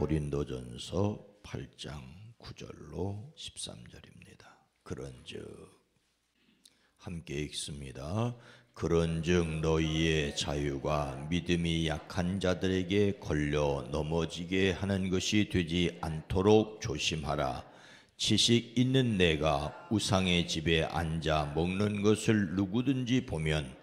고린도전서 8장 9절로 13절입니다. 그런즉 함께 읽습니다. 그런즉 너희의 자유가 믿음이 약한 자들에게 걸려 넘어지게 하는 것이 되지 않도록 조심하라. 지식 있는 내가 우상의 집에 앉아 먹는 것을 누구든지 보면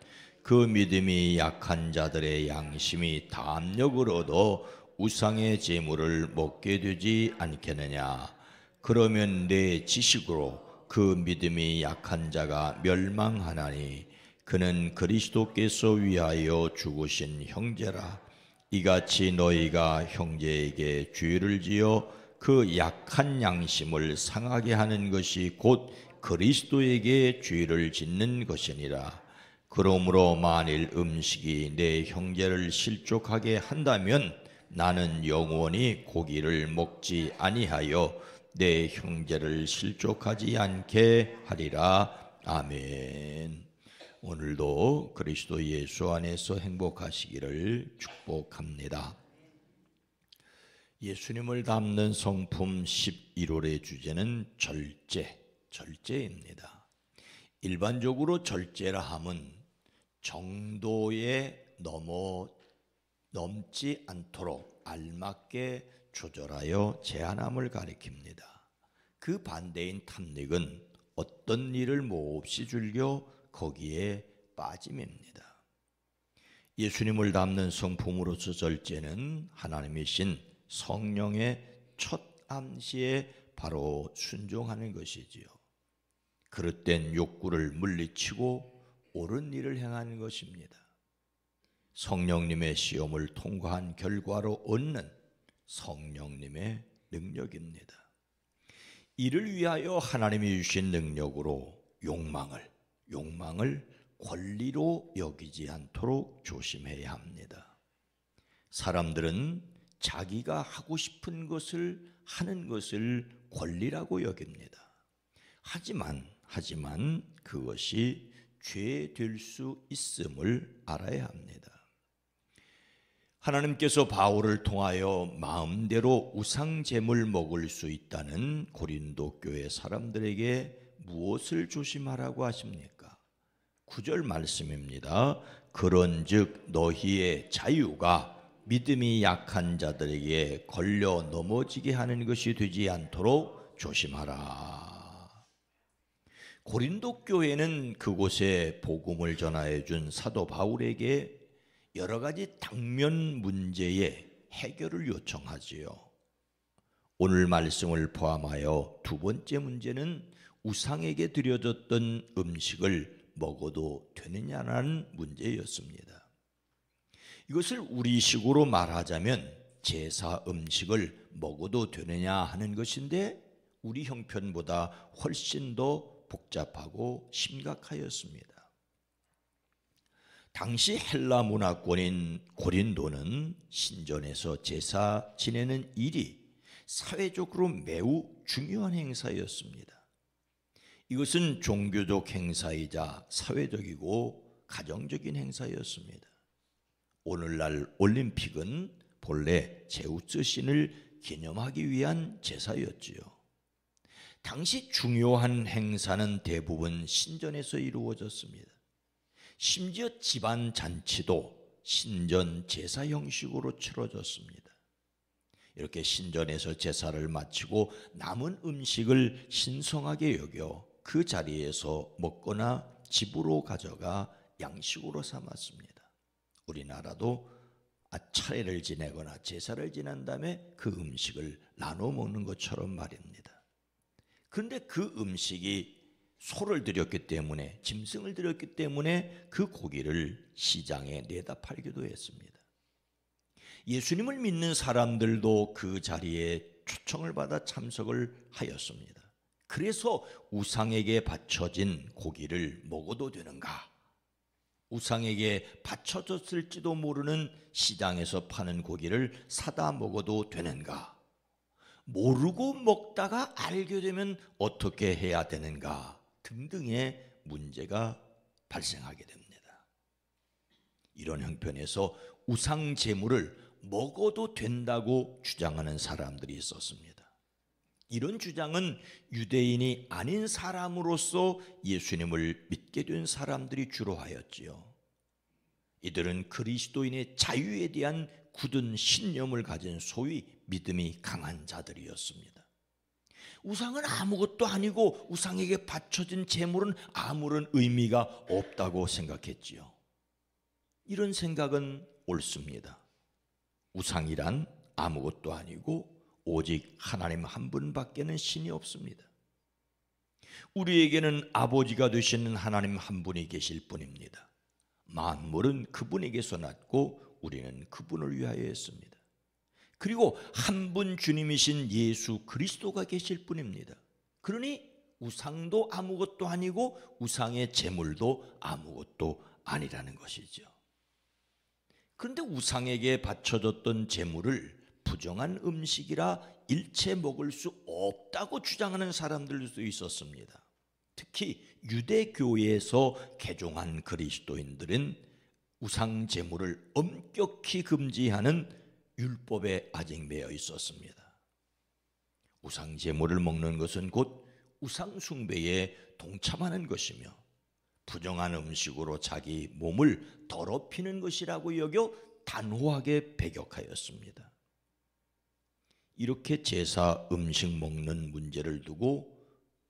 그 믿음이 약한 자들의 양심이 담력을 얻어 우상의 제물을 먹게 되지 않겠느냐. 그러면 내 지식으로 그 믿음이 약한 자가 멸망하나니 그는 그리스도께서 위하여 죽으신 형제라. 이같이 너희가 형제에게 죄를 지어 그 약한 양심을 상하게 하는 것이 곧 그리스도에게 죄를 짓는 것이니라. 그러므로 만일 음식이 내 형제를 실족하게 한다면 나는 영원히 고기를 먹지 아니하여 내 형제를 실족하지 않게 하리라. 아멘. 오늘도 그리스도 예수 안에서 행복하시기를 축복합니다. 예수님을 담는 성품 11월의 주제는 절제입니다. 일반적으로 절제라 함은 정도에 넘지 않도록 알맞게 조절하여 제한함을 가리킵니다. 그 반대인 탐닉은 어떤 일을 몹시 즐겨 거기에 빠짐입니다. 예수님을 담는 성품으로서 절제는 하나님이신 성령의 첫 암시에 바로 순종하는 것이지요. 그릇된 욕구를 물리치고 옳은 일을 행하는 것입니다. 성령님의 시험을 통과한 결과로 얻는 성령님의 능력입니다. 이를 위하여 하나님이 주신 능력으로 욕망을 권리로 여기지 않도록 조심해야 합니다. 사람들은 자기가 하고 싶은 것을 하는 것을 권리라고 여깁니다. 하지만 그것이 죄 될 수 있음을 알아야 합니다. 하나님께서 바울을 통하여 마음대로 우상 제물 먹을 수 있다는 고린도 교회 사람들에게 무엇을 조심하라고 하십니까? 9절 말씀입니다. 그런즉 너희의 자유가 믿음이 약한 자들에게 걸려 넘어지게 하는 것이 되지 않도록 조심하라. 고린도 교회는 그곳에 복음을 전하여 준 사도 바울에게 여러 가지 당면 문제의 해결을 요청하지요. 오늘 말씀을 포함하여 두 번째 문제는 우상에게 드려졌던 음식을 먹어도 되느냐라는 문제였습니다. 이것을 우리식으로 말하자면 제사 음식을 먹어도 되느냐 하는 것인데 우리 형편보다 훨씬 더 복잡하고 심각하였습니다. 당시 헬라 문화권인 고린도는 신전에서 제사 지내는 일이 사회적으로 매우 중요한 행사였습니다. 이것은 종교적 행사이자 사회적이고 가정적인 행사였습니다. 오늘날 올림픽은 본래 제우스 신을 기념하기 위한 제사였지요. 당시 중요한 행사는 대부분 신전에서 이루어졌습니다. 심지어 집안 잔치도 신전 제사 형식으로 치러졌습니다. 이렇게 신전에서 제사를 마치고 남은 음식을 신성하게 여겨 그 자리에서 먹거나 집으로 가져가 양식으로 삼았습니다. 우리나라도 차례를 지내거나 제사를 지난 다음에 그 음식을 나눠 먹는 것처럼 말입니다. 그런데 그 음식이 소를 드렸기 때문에, 짐승을 드렸기 때문에 그 고기를 시장에 내다 팔기도 했습니다. 예수님을 믿는 사람들도 그 자리에 초청을 받아 참석을 하였습니다. 그래서 우상에게 바쳐진 고기를 먹어도 되는가? 우상에게 바쳐졌을지도 모르는 시장에서 파는 고기를 사다 먹어도 되는가? 모르고 먹다가 알게 되면 어떻게 해야 되는가? 등등의 문제가 발생하게 됩니다. 이런 형편에서 우상 제물을 먹어도 된다고 주장하는 사람들이 있었습니다. 이런 주장은 유대인이 아닌 사람으로서 예수님을 믿게 된 사람들이 주로 하였지요. 이들은 그리스도인의 자유에 대한 굳은 신념을 가진 소위 믿음이 강한 자들이었습니다. 우상은 아무것도 아니고 우상에게 바쳐진 제물은 아무런 의미가 없다고 생각했지요. 이런 생각은 옳습니다. 우상이란 아무것도 아니고 오직 하나님 한 분밖에는 신이 없습니다. 우리에게는 아버지가 되시는 하나님 한 분이 계실 뿐입니다. 만물은 그분에게서 났고 우리는 그분을 위하여 했습니다. 그리고 한 분 주님이신 예수 그리스도가 계실 뿐입니다. 그러니 우상도 아무것도 아니고 우상의 제물도 아무것도 아니라는 것이죠. 그런데 우상에게 바쳐졌던 제물을 부정한 음식이라 일체 먹을 수 없다고 주장하는 사람들도 있었습니다. 특히 유대교회에서 개종한 그리스도인들은 우상 제물을 엄격히 금지하는 율법에 아직 매여 있었습니다. 우상 제물을 먹는 것은 곧 우상 숭배에 동참하는 것이며 부정한 음식으로 자기 몸을 더럽히는 것이라고 여겨 단호하게 배격하였습니다. 이렇게 제사 음식 먹는 문제를 두고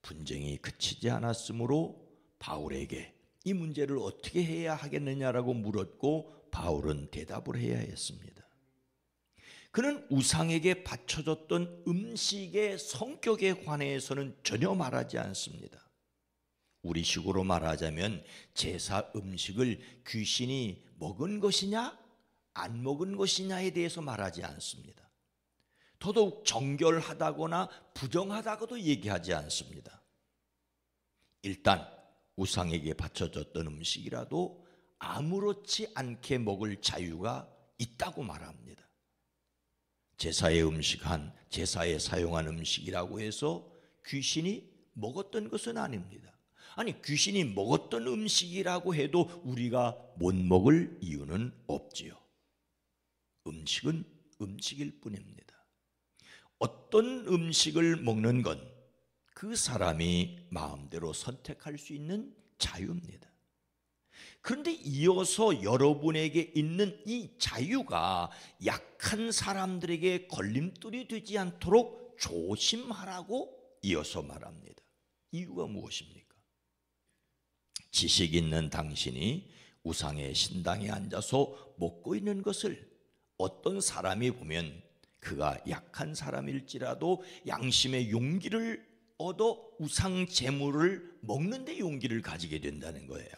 분쟁이 그치지 않았으므로 바울에게 이 문제를 어떻게 해야 하겠느냐라고 물었고 바울은 대답을 해야 했습니다. 그는 우상에게 바쳐졌던 음식의 성격에 관해서는 전혀 말하지 않습니다. 우리식으로 말하자면 제사 음식을 귀신이 먹은 것이냐 안 먹은 것이냐에 대해서 말하지 않습니다. 더더욱 정결하다거나 부정하다고도 얘기하지 않습니다. 일단 우상에게 바쳐졌던 음식이라도 아무렇지 않게 먹을 자유가 있다고 말합니다. 제사의 사용한 음식이라고 해서 귀신이 먹었던 것은 아닙니다. 아니 귀신이 먹었던 음식이라고 해도 우리가 못 먹을 이유는 없지요. 음식은 음식일 뿐입니다. 어떤 음식을 먹는 건 그 사람이 마음대로 선택할 수 있는 자유입니다. 그런데 이어서 여러분에게 있는 이 자유가 약한 사람들에게 걸림돌이 되지 않도록 조심하라고 이어서 말합니다. 이유가 무엇입니까? 지식 있는 당신이 우상의 신당에 앉아서 먹고 있는 것을 어떤 사람이 보면 그가 약한 사람일지라도 양심의 용기를 얻어 우상 제물을 먹는 데 용기를 가지게 된다는 거예요.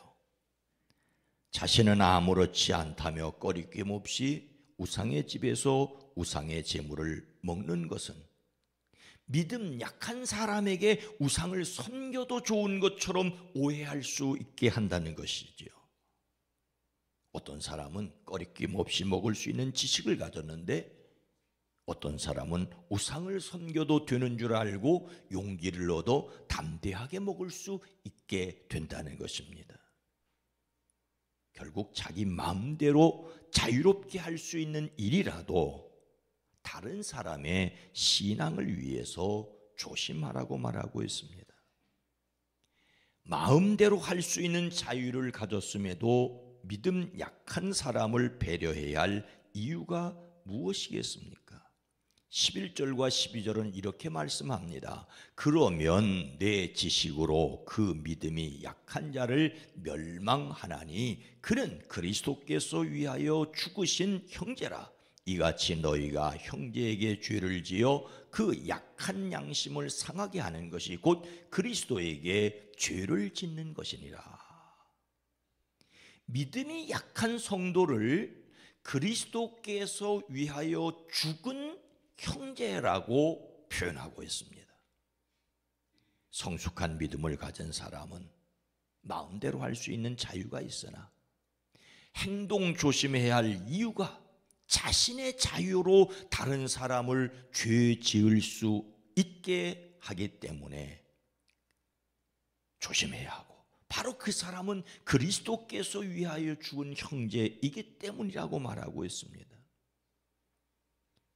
자신은 아무렇지 않다며 꺼리낌 없이 우상의 집에서 우상의 제물을 먹는 것은 믿음 약한 사람에게 우상을 섬겨도 좋은 것처럼 오해할 수 있게 한다는 것이지요. 어떤 사람은 꺼리낌 없이 먹을 수 있는 지식을 가졌는데 어떤 사람은 우상을 섬겨도 되는 줄 알고 용기를 얻어 담대하게 먹을 수 있게 된다는 것입니다. 결국 자기 마음대로 자유롭게 할 수 있는 일이라도 다른 사람의 신앙을 위해서 조심하라고 말하고 있습니다. 마음대로 할 수 있는 자유를 가졌음에도 믿음 약한 사람을 배려해야 할 이유가 무엇이겠습니까? 11절과 12절은 이렇게 말씀합니다. 그러면 내 지식으로 그 믿음이 약한 자를 멸망하나니 그는 그리스도께서 위하여 죽으신 형제라. 이같이 너희가 형제에게 죄를 지어 그 약한 양심을 상하게 하는 것이 곧 그리스도에게 죄를 짓는 것이니라. 믿음이 약한 성도를 그리스도께서 위하여 죽은 형제라고 표현하고 있습니다. 성숙한 믿음을 가진 사람은 마음대로 할 수 있는 자유가 있으나 행동 조심해야 할 이유가 자신의 자유로 다른 사람을 죄 지을 수 있게 하기 때문에 조심해야 하고 바로 그 사람은 그리스도께서 위하여 죽은 형제이기 때문이라고 말하고 있습니다.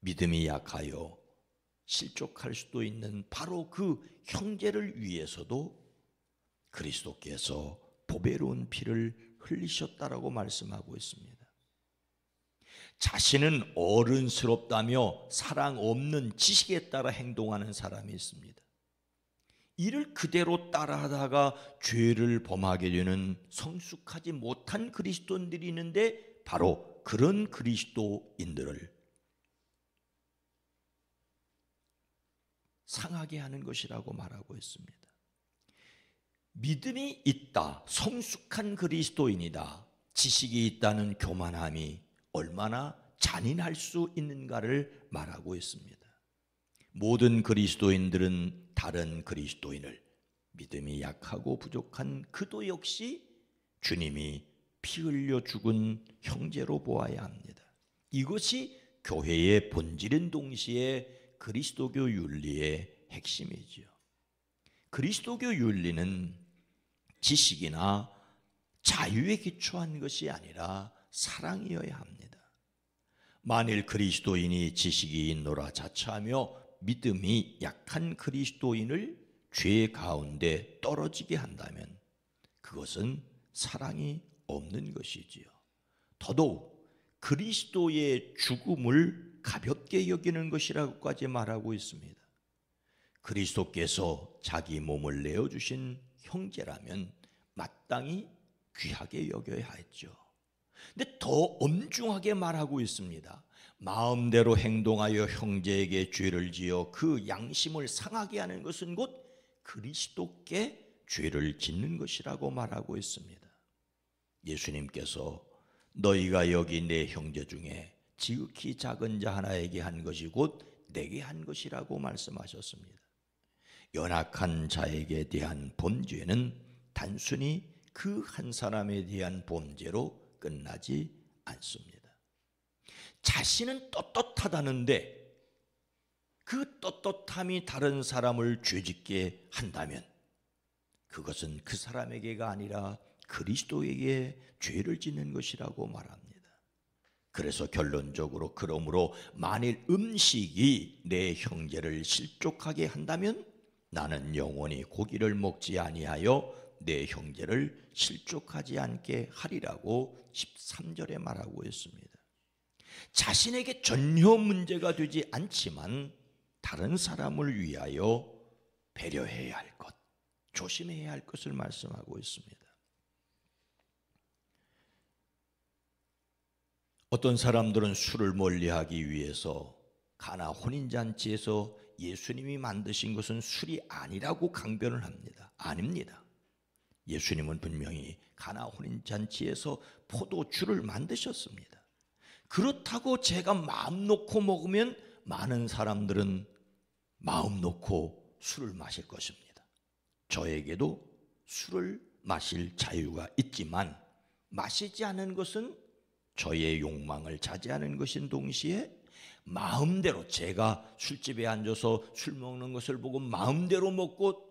믿음이 약하여 실족할 수도 있는 바로 그 형제를 위해서도 그리스도께서 보배로운 피를 흘리셨다라고 말씀하고 있습니다. 자신은 어른스럽다며 사랑 없는 지식에 따라 행동하는 사람이 있습니다. 이를 그대로 따라하다가 죄를 범하게 되는 성숙하지 못한 그리스도인들이 있는데 바로 그런 그리스도인들을 상하게 하는 것이라고 말하고 있습니다. 믿음이 있다, 성숙한 그리스도인이다, 지식이 있다는 교만함이 얼마나 잔인할 수 있는가를 말하고 있습니다. 모든 그리스도인들은 다른 그리스도인을, 믿음이 약하고 부족한 그도 역시 주님이 피 흘려 죽은 형제로 보아야 합니다. 이것이 교회의 본질인 동시에 그리스도교 윤리의 핵심이지요. 그리스도교 윤리는 지식이나 자유에 기초한 것이 아니라 사랑이어야 합니다. 만일 그리스도인이 지식이 있노라 자처하며 믿음이 약한 그리스도인을 죄 가운데 떨어지게 한다면 그것은 사랑이 없는 것이지요. 더더욱 그리스도의 죽음을 가볍게 여기는 것이라고까지 말하고 있습니다. 그리스도께서 자기 몸을 내어주신 형제라면 마땅히 귀하게 여겨야 했죠. 근데 더 엄중하게 말하고 있습니다. 마음대로 행동하여 형제에게 죄를 지어 그 양심을 상하게 하는 것은 곧 그리스도께 죄를 짓는 것이라고 말하고 있습니다. 예수님께서 너희가 여기 내 형제 중에 지극히 작은 자 하나에게 한 것이 곧 내게 한 것이라고 말씀하셨습니다. 연약한 자에게 대한 범죄는 단순히 그 한 사람에 대한 범죄로 끝나지 않습니다. 자신은 떳떳하다는데 그 떳떳함이 다른 사람을 죄짓게 한다면 그것은 그 사람에게가 아니라 그리스도에게 죄를 짓는 것이라고 말합니다. 그래서 결론적으로 그러므로 만일 음식이 내 형제를 실족하게 한다면 나는 영원히 고기를 먹지 아니하여 내 형제를 실족하지 않게 하리라고 13절에 말하고 있습니다. 자신에게 전혀 문제가 되지 않지만 다른 사람을 위하여 배려해야 할 것, 조심해야 할 것을 말씀하고 있습니다. 어떤 사람들은 술을 멀리하기 위해서 가나 혼인잔치에서 예수님이 만드신 것은 술이 아니라고 강변을 합니다. 아닙니다. 예수님은 분명히 가나 혼인잔치에서 포도주를 만드셨습니다. 그렇다고 제가 마음 놓고 먹으면 많은 사람들은 마음 놓고 술을 마실 것입니다. 저에게도 술을 마실 자유가 있지만 마시지 않은 것은 저의 욕망을 자제하는 것인 동시에 마음대로 제가 술집에 앉아서 술 먹는 것을 보고 마음대로 먹고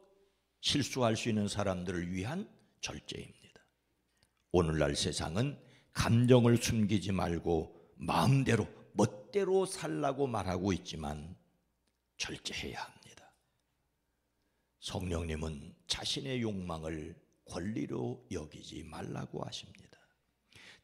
실수할 수 있는 사람들을 위한 절제입니다. 오늘날 세상은 감정을 숨기지 말고 마음대로 멋대로 살라고 말하고 있지만 절제해야 합니다. 성령님은 자신의 욕망을 권리로 여기지 말라고 하십니다.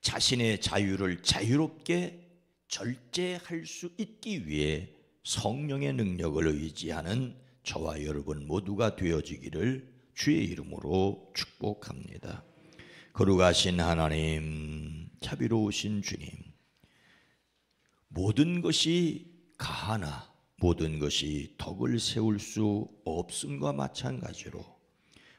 자신의 자유를 자유롭게 절제할 수 있기 위해 성령의 능력을 의지하는 저와 여러분 모두가 되어지기를 주의 이름으로 축복합니다. 거룩하신 하나님, 자비로우신 주님, 모든 것이 가하나 모든 것이 덕을 세울 수 없음과 마찬가지로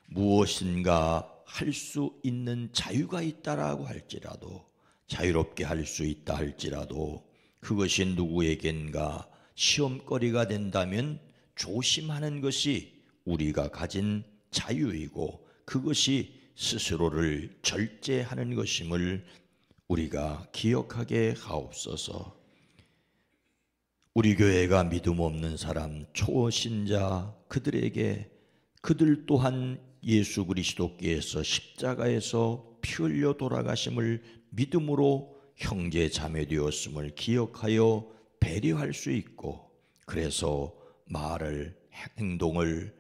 무엇인가 할 수 있는 자유가 있다라고 할지라도, 자유롭게 할 수 있다 할지라도 그것이 누구에겐가 시험거리가 된다면 조심하는 것이 우리가 가진 자유이고 그것이 스스로를 절제하는 것임을 우리가 기억하게 하옵소서. 우리 교회가 믿음 없는 사람, 초신자 그들에게 그들 또한 예수 그리스도께서 십자가에서 피 흘려 돌아가심을 믿음으로 형제 자매 되었음을 기억하여 배려할 수 있고, 그래서 말을, 행동을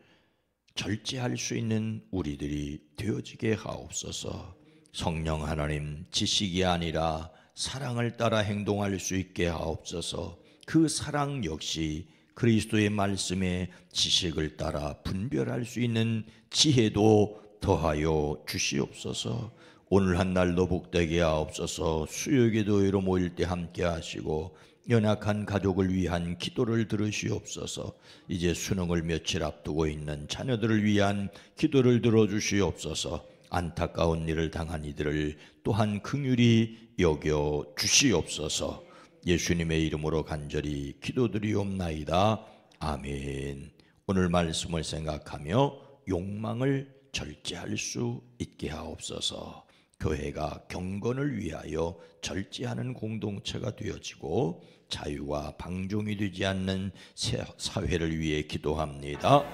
절제할 수 있는 우리들이 되어지게 하옵소서. 성령 하나님, 지식이 아니라 사랑을 따라 행동할 수 있게 하옵소서. 그 사랑 역시 그리스도의 말씀에 지식을 따라 분별할 수 있는 지혜도 더하여 주시옵소서. 오늘 한 날도 복되게 하옵소서. 수요기도회로 모일 때 함께 하시고 연약한 가족을 위한 기도를 들으시옵소서. 이제 수능을 며칠 앞두고 있는 자녀들을 위한 기도를 들어주시옵소서. 안타까운 일을 당한 이들을 또한 긍휼히 여겨 주시옵소서. 예수님의 이름으로 간절히 기도드리옵나이다. 아멘. 오늘 말씀을 생각하며 욕망을 절제할 수 있게 하옵소서. 교회가 경건을 위하여 절제하는 공동체가 되어지고 자유와 방종이 되지 않는 사회를 위해 기도합니다.